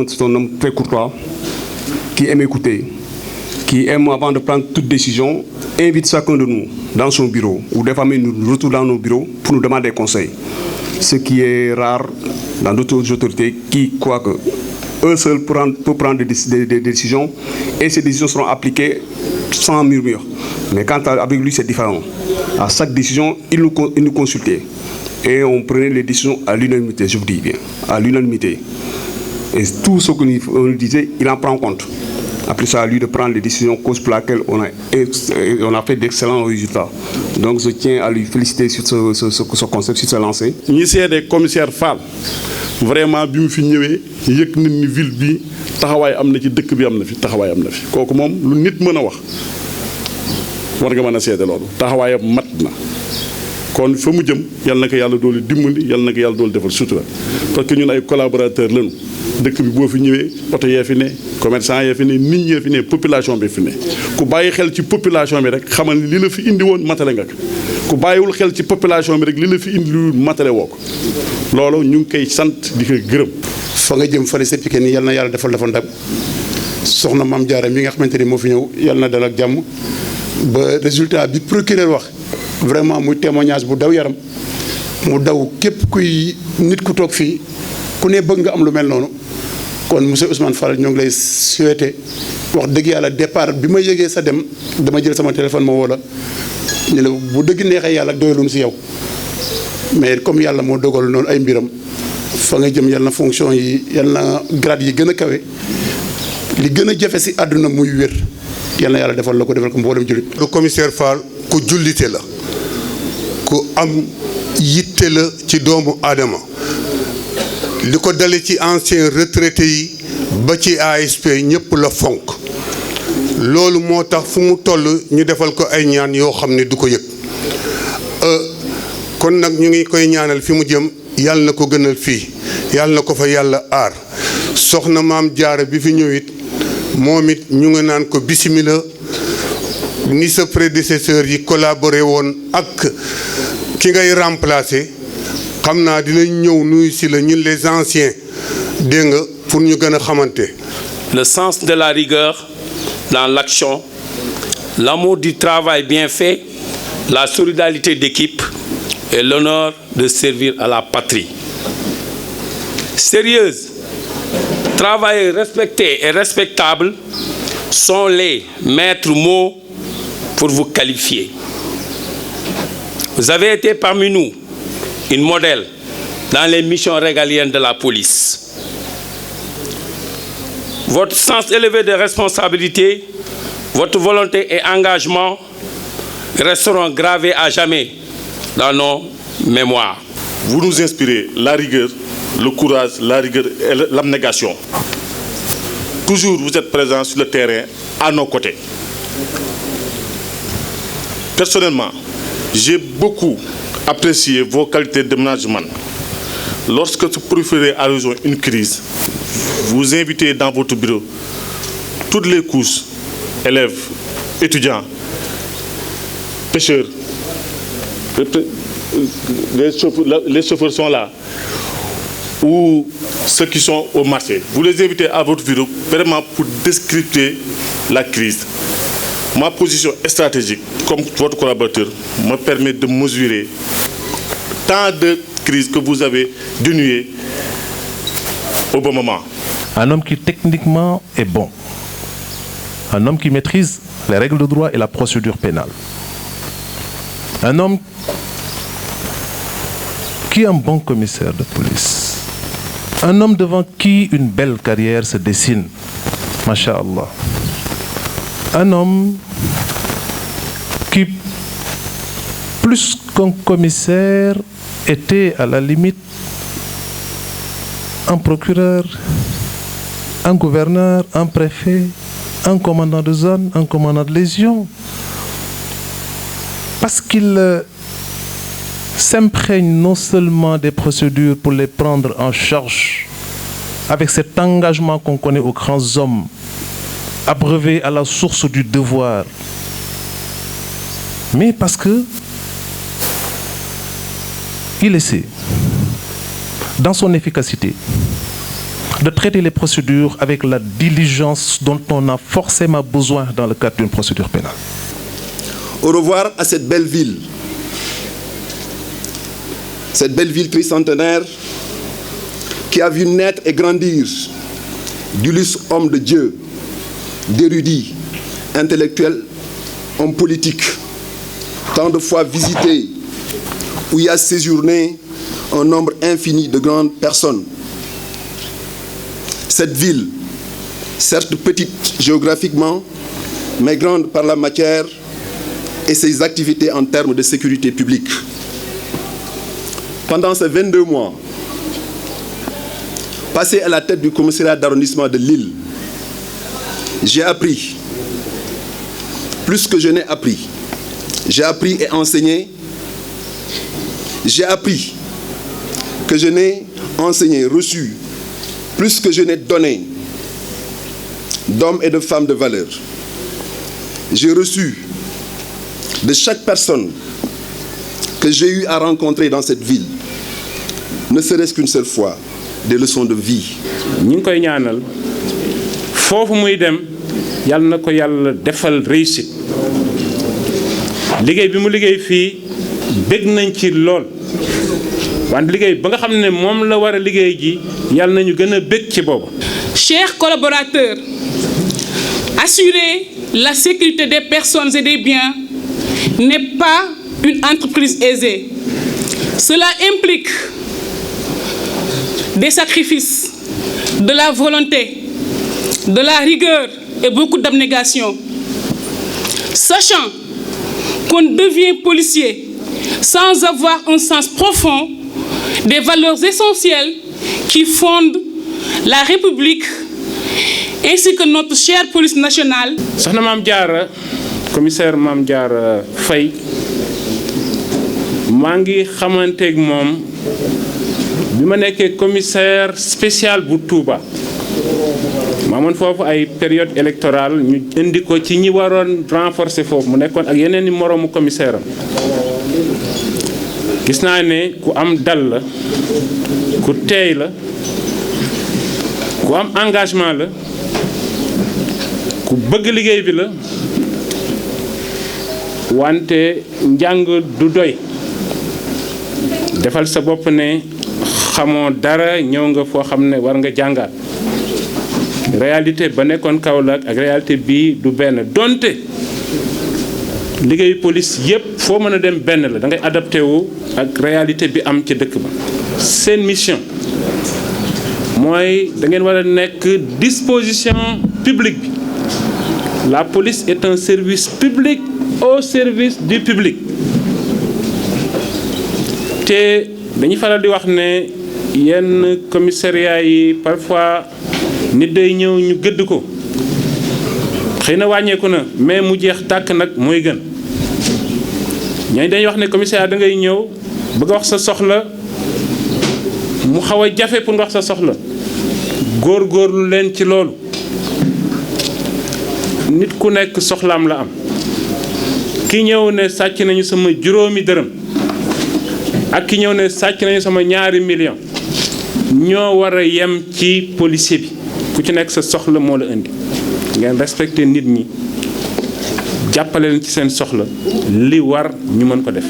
c'est un homme très courtois, qui aime écouter, qui aime, avant de prendre toute décision, invite chacun de nous dans son bureau, ou des familles nous retrouvent dans nos bureaux pour nous demander des conseils. Ce qui est rare dans d'autres autorités qui croient que eux seuls peuvent prendre des décisions et ces décisions seront appliquées sans murmure. Mais quand avec lui, c'est différent. À chaque décision, il nous consultait. Et on prenait les décisions à l'unanimité, je vous dis bien, à l'unanimité. Et tout ce qu'on nous disait, il en prend en compte. Après ça, à lui de prendre les décisions cause pour laquelle on a fait d'excellents résultats. Donc je tiens à lui féliciter sur ce concept, sur ce lancé. Nous sommes des commissaires Fall. Vraiment, bi mu fi ñëwé yëk nit ñi ville bi taxaway amna ci dëkk bi amna fi taxaway amna fi koku mom lu nit mëna wax war nga mëna sédé lolu taxawayam mat na kon fa mu jëm yalla naka yalla doole dimbali yalla naka yalla doole defal sutura parce que ñun ay collaborateurs lañu dëkk bi bo fi ñëwé auto yé fi né commerçant yé fi né nit ñi fi né population bi fi né ku bayyi xel ci population bi rek xamal li la fi indi won matalé nga ku bayiwul xel ci population bi rek li la fi indi lu matalé woko loolu ñu ngi koy sant di ko gërëm. fa nga jëm fële certifié ni yal na yàlla defal dafa ndam soxna Mame Diarra mi nga xamante ni moo fi ñëw yal na dal ak jàmm ba résultat bi procureur wax vraiment muy témoignage bu daw yaram mu daw képp kuy nit ku toog fii ku ne bëgg nga am lu mel noonu kon monsieur Ousmane Fall ñoo ngi lay souhaité wax dëgg yàlla départ bi ma yëgee sa dem dama jël sama téléphone ma woo la ne la bu dëgg neexee yàlla doyaloon si yow. mais comme yàlla moo dogal noonu ay mbiram fa nga jëm yàlla na fonction yi yàlla na grade yi gën a kawe li gën a jafe si àdduna muy wér yàlla na yàlla defal la ko defal ko mboolem jullit. le commissaire Fall ku jullite la ku am yitte la ci doomu aadama li ko dale ci ancien retraité yi ba ci ASP ñëpp la fonk loolu moo tax fu mu toll ñu defal ko ay ñaan yoo xam ne du ko yëg. kon nag ñu ngi koy ñaanal fi mu jëm yàlla na ko gënal fii yàlla na ko fa yàlla aar soxna Mame Diarra bi fi ñëw it moom it ñu ngi naan ko bisimila ni sa prédécesseur yi collaboré woon ak ki ngay remplacer xam naa dinañ ñëw nuyu si la ñun les anciens dégg nga pour ñu gën a xamante. Le sens de la rigueur dans l'action, l'amour du travail bien fait, la solidarité d'équipe et l'honneur de servir à la patrie. Sérieuse, travailler respecté et respectable sont les maîtres mots pour vous qualifier. Vous avez été parmi nous une modèle dans les missions régaliennes de la police. Votre sens élevé de responsabilité, votre volonté et engagement resteront gravés à jamais dans nos mémoires. Vous nous inspirez la rigueur, le courage, la rigueur et l'abnégation. Toujours vous êtes présents sur le terrain à nos côtés. Personnellement, j'ai beaucoup apprécié vos qualités de management. Lorsque vous préférez à résoudre une crise, vous invitez dans votre bureau toutes les couches, élèves, étudiants, pêcheurs. Les chauffeurs sont là, ou ceux qui sont au marché. Vous les invitez à votre bureau vraiment pour décrypter la crise. Ma position stratégique, comme votre collaborateur, me permet de mesurer tant de crises que vous avez dénouées au bon moment. Un homme qui techniquement est bon. Un homme qui maîtrise les règles de droit et la procédure pénale. Un homme qui est un bon commissaire de police. Un homme devant qui une belle carrière se dessine. Masha'Allah. Un homme qui, plus qu'un commissaire, était à la limite un procureur, un gouverneur, un préfet, un commandant de zone, un commandant de légion. Parce qu'il s'imprègne non seulement des procédures pour les prendre en charge, avec cet engagement qu'on connaît aux grands hommes, abreuvé à la source du devoir, mais parce que il essaie, dans son efficacité, de traiter les procédures avec la diligence dont on a forcément besoin dans le cadre d'une procédure pénale. Au revoir à cette belle ville tricentenaire qui a vu naître et grandir d'illustres hommes de Dieu, d'érudits, intellectuels, hommes politiques, tant de fois visités, où y a séjourné un nombre infini de grandes personnes. Cette ville, certes petite géographiquement, mais grande par la matière et ses activités en termes de sécurité publique. Pendant ces 22 mois, passé à la tête du commissariat d'arrondissement de Lille, j'ai appris, plus que je n'ai appris. J'ai appris et enseigné. J'ai appris que je n'ai enseigné, reçu, plus que je n'ai donné d'hommes et de femmes de valeur. J'ai reçu de chaque personne que j'ai eu à rencontrer dans cette ville, ne serait-ce qu'une seule fois, des leçons de vie. ñi ngi koy ñaanal foofu muy dem yàlla na ko yàlla defal réussite liggéey bi mu liggéey fii bég nañ ci lool wante liggéey ba nga xam ne moom la war a liggéey ji yàlla nañu gën a bég ci boobu. Chers collaborateurs, assurer la sécurité des personnes et des biens n'est pas une entreprise aisée. Cela implique des sacrifices, de la volonté, de la rigueur et beaucoup d'abnégation. Sachant qu'on devient policier sans avoir un sens profond des valeurs essentielles qui fondent la République ainsi que notre chère police nationale. Soxna Mame Diarra, commissaire Mame Diarra Faye, maa ngi xamanteeg moom bi ma nekkee commissaire spécial bu Touba. ma amoon foofu ay période électorale ñu indi ko ci ñi waroon renforcer foofu mu nekkoon ak yeneen i moroomu commissaire am gis naa ne ku am dal la ku teey la ku am engagement la ku bëgg liggéey bi la wante njàng du doy defal sa bopp ne xamoo dara ñëw nga foo xam ne war nga jàngaat réalité ba nekkoon Kaolack ak réalité bii du benn donte liggéeyu police yépp foo mën a dem benn la da ngay adapté wu ak réalité bi am ci dëkk ba. seen mission mooy da ngeen war a nekk disposition publique bi la police est un service public au service du public te dañuy faral di wax ne yenn commissariat yi parfois nit day ñëw ñu gëdd ko xëy na wàññeeku na mais mu jeex tàkk nag mooy gën ñooñu dañuy wax ne commissariat da ngay ñëw bëgg a wax sa soxla mu xaw a jafe pour nga wax sa soxla góorgóorlu leen ci loolu nit ku nekk soxlaam la am ki ñëw ne sàcc nañu sama juróomi dërëm ak ki ñëw ne sàcc nañu sama ñaari million ñoo war a yem ci policier bi ku ci nekk sa soxla moo la indi ngeen respecté nit ñi jàppale leen ci seen soxla li war ñu mën ko def